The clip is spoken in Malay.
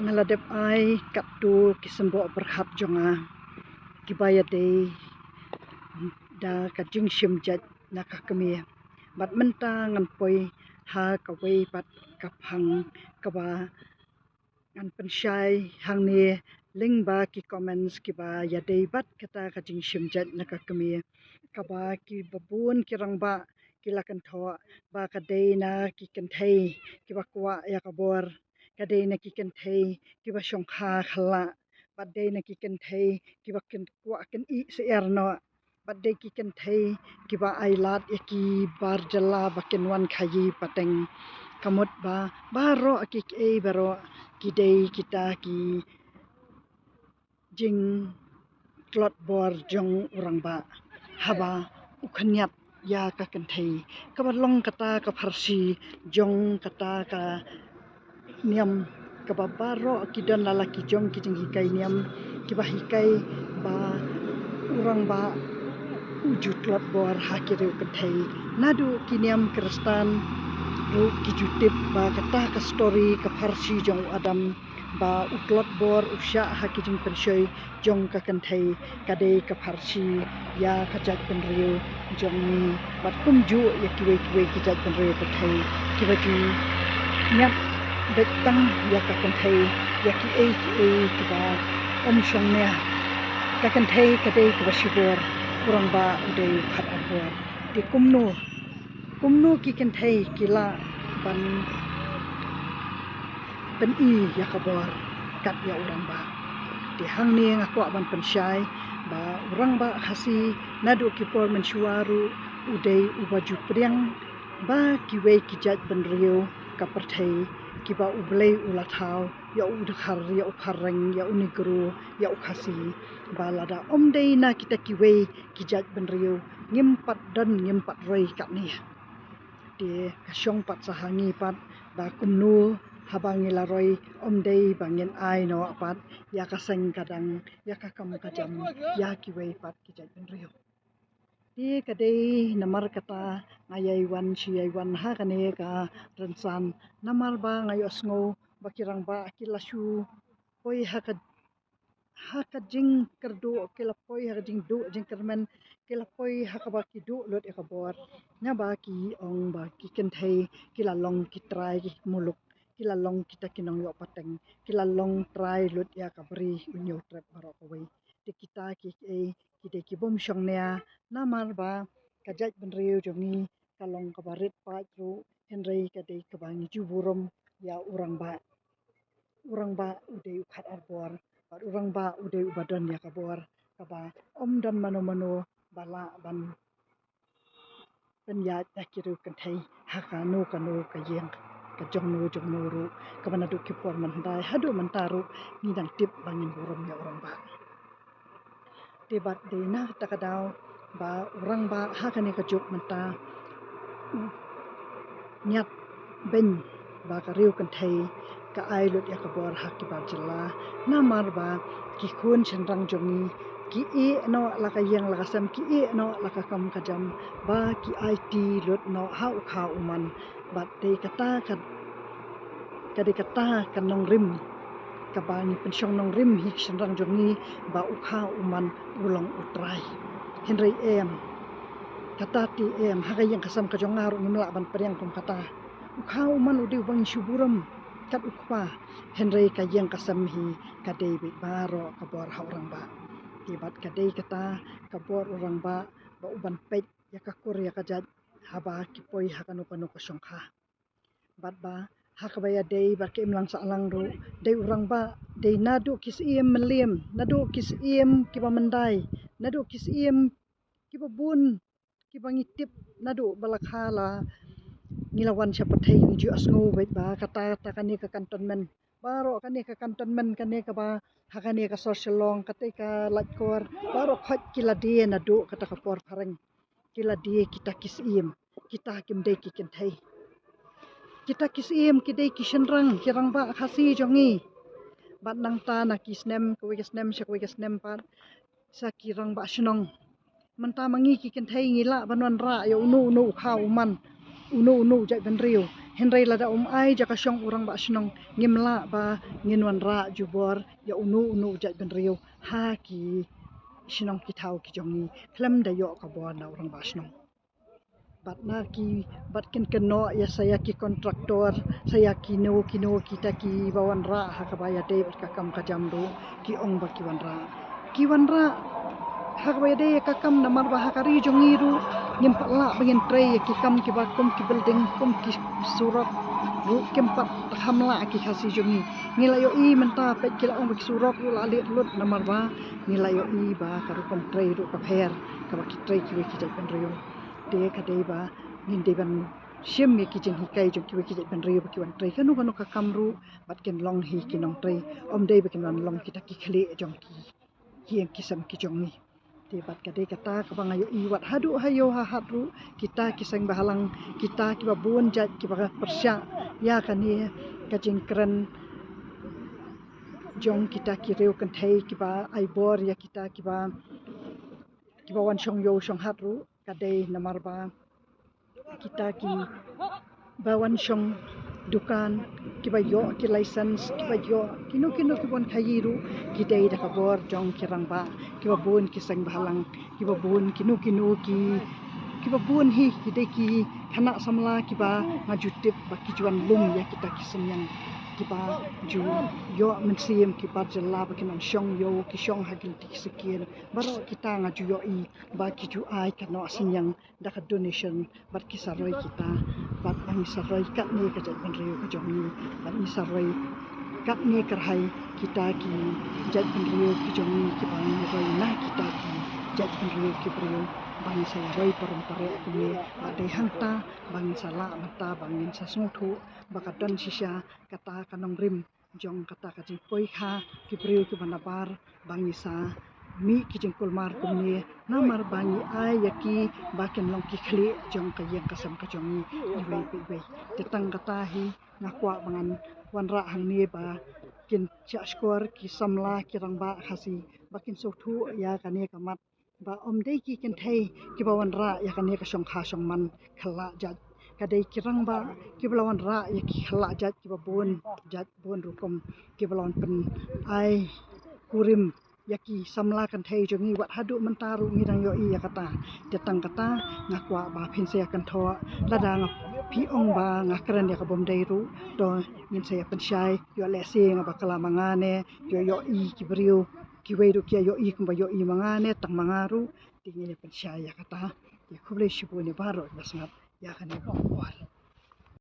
ngaladep ai kat tu kisembo berhap jonga kibaya day da kajing shimjat nakakami bat menta ngan poi ha kawai pat kaphang kaba ngan pensyai hang ni ling ba ki comments ki ba ya day bat kata kajing shimjat nakakami kaba ki babun kirang ba kilakan tho ba kadai na ki kenthai ki ba kwa ya kabor kadai na ki kenthai ki ba shongkha khala badai na ki kenthai ki ba ken kwa ken I se erno badai ki kenthai ki ba ailat ya ki bar jala bakin wan khayi pateng kamut ba baro ki e baro ki dai kita ki jing klot bor jong urang ba haba ukhanyat ya ka kenthai kabalong kata ka pharsi jong kata ka niam kababaro kidon lalaki jong kijing hikai niam kiba hikai ba urang ba ujut lot bor hakire kenthai nadu kiniam kristan ru kijutip ba kata ka story ka pharsi jong adam ba uklot bor usya hakijing pensoi jong ka kenthai kadai ka pharsi ya kajat penriu jong ni bat kumju ya kiwe kijat penriu kenthai kibaju nyap betang ya ka kenthai ya ki kiba shong ne ka kenthai kadai ka shibor urang ba udai khat abor di kumnu ki kenthai kila ban pen I ya kabor kat ya urang ba di hang ni ngakwa ban pensyai ba urang ba khasi nadu ki por mensuaru udai ubaju priang ba kiwe kijat benriu ka perthai kiba ublei ulathau ya udkhar ya ukhareng ya unigru ya ukhasi balada omdei na kita kiwe kijat benriu ngimpat dan ngimpat roi kat ni di kasyong pat sahangi pat ba kumnu habangi laroi omdei bangin ai no pat ya kaseng kadang ya kakam kajam ya kiwe pat kijat benriu di kadai namar kata ngayai wan shiyai wan ha kane ka rensan namar ba ngayo sngo bakirang ba kilasu poi haka jing kerdu kilapoi haka jing du jing kermen kilapoi haka ba ki du lot ekabor nya ba ki ong ba ki kenthai kilalong ki try ki muluk kilalong kita kinong yo pateng kilalong try lot ya kabri unyo trap barok away de kita ki de ki bom shong nia namar ba kajat benriu jongi kalong kabarit pa tru henrei kadai kabangi juburum ya urang ba udai ukhat arbor urang ba udai ubadan ya kabor kaba om dan mano bala ban penyat akiru kenthai hakanu kanu kayeng ka jong no ru kabana du kipor mandai hadu mantaru ngidang tip bangin burum ya urang ba debat de na takadau ba urang ba hakane kajuk menta nyat ben ba kariu kenthai ka ailut ya kabor hakibar jela namar ba ki khun chenrang jongi ki e no lakayang lakasam ki e no lakakam kajam ba ki IT lut no hau kha uman bat te kata kata kanong rim kabangi pensyong nong rim hi chenrang jongi ba ukha uman ulang utrai henry em kata ti em hakayang kasam kajongar ngimla ban periang kum kata ukha uman udi bang syuburam kat ukwa henry kayang kasam hi kadai be baro kabor haurang ba tibat kadai kata kabor urang ba uban pet ya kakur ya kajat haba kipoi hakanu kanu kasyongkha bat ba hakabaya dei barke imlang salang ru dei urang ba dei nadu kisiem melim nadu kisiem kiba mandai nadu kisiem kiba bun kiba ngitip nadu balakhala ngilawan siapathai ju asngo bet ba kata kani ka cantonment baro kani ka cantonment kani ka ba hakani ka sorselong kate ka latkor baro khat kiladie nadu kata ka por phareng kiladie kita kisiem kita hakim dei ki kenthai kita kisiem kidei kishenrang kirang ba khasi jongi bat nang ta na kisnem kisnem pat sakirang ba shnong menta mangi ki kenthai ngila banwan ra yo unu kha uman unu jai benriu henry lada ai jaka syong urang ba shnong ngimla ba nginwan ra jubor ya unu jat ben riu ha ki shnong ki thau ki jongi klam da yo ka bo na urang ba shnong bat na ki bat ken no ya saya ki kontraktor saya kino kita ki bawan ra ha ka baya de ka kam ka jam do ki ong ba ki wan ra ha ka baya de ka kam na mar ba ha ka ri jongi ru ngim pa la bangin tray ki kam ki ba kom ki building kom ki surat ru kem pat hamla ki khasi jongi ngila yo I menta pe ki la ong ki surat ru la lit lut na mar ba ngila yo I ba ka ru kom tray ru ka pher ka ba ki tray ki we ki jai pen riu de ka de ba ngin de ban shim mi ki jen hi kai jong ki we ki jai pen riu ba ki wan tray kanu ka kam ru bat ken long hi ki nong tray om de ba ken wan long ki ta ki khale jong ki hieng kisam ki jongi te bat ka de kata ka bang ayo I wat hadu hayo ha hatru kita kisang bahalang kita ki ba bun jat ki ba persya ya ka ni ka jing kren jong kita ki reu kan thai ki ba ai bor ya kita ki ba wan shong yo shong hatru ka de namar ba kita ki ba wan shong dukan ki ba yo ki license ki ba yo kino ki bon khayiru ki dei da ka bor jong ki rang ba ki ba bun ki sang bahalang ki ba bun kino ki ba bun hi ki dei ki khana samla ki ba ngaju tip ba ki juan lum ya kita ki senyang ki ba ju yo men sim ki ba jala ba ki nam shong yo ki shong ha ki sekian baro kita ngaju yo I ba ki ju ai ka no senyang da ka donation ba ki saroi kita bat bang saroi kat ni ka jat ban riu ka jong ni bat ni saroi kat ni kerhai kita ki jat ban riu ki jong ni ki bang roi na kita ki jat ban riu ki riu bang sa roi parum pare ki ade hangta bang sala mata bangin sa sungthu bakadon sisha kata kanong rim jong kata ka jing poi kha ki riu ki banabar bang sa mi ki jing kulmar kumni namar bangi ai yaki baken long ki khli jong ka yang kasam ka jong ni iwe tetang kata hi ngakwa bangan wan ra hang ni ba kin cha skor ki samla ki rang ba khasi bakin so thu ya ka ne kamat ba om dei ki ken thai ki ba wan ra ya ka ne ka shong kha shong man khala jat ka dei ki rang ba ki balawan ra ya ki khala jat ki ba bon rukom ki balawan pen ai kurim yaki samla kan thai jongi wat hadu mentaru ngirang yo I yakata tetang kata ngakwa ba phinse kan thawa lada ngap pi ong ba ngakran ya ka bom dai ru to ngin se pen shai yo le se ngaba kala mangane yo I ki briu ki weiru ki yo I kumba yo I mangane tang mangaru tingi pen shai yakata ya khuble shibu ne baro basngat ya kan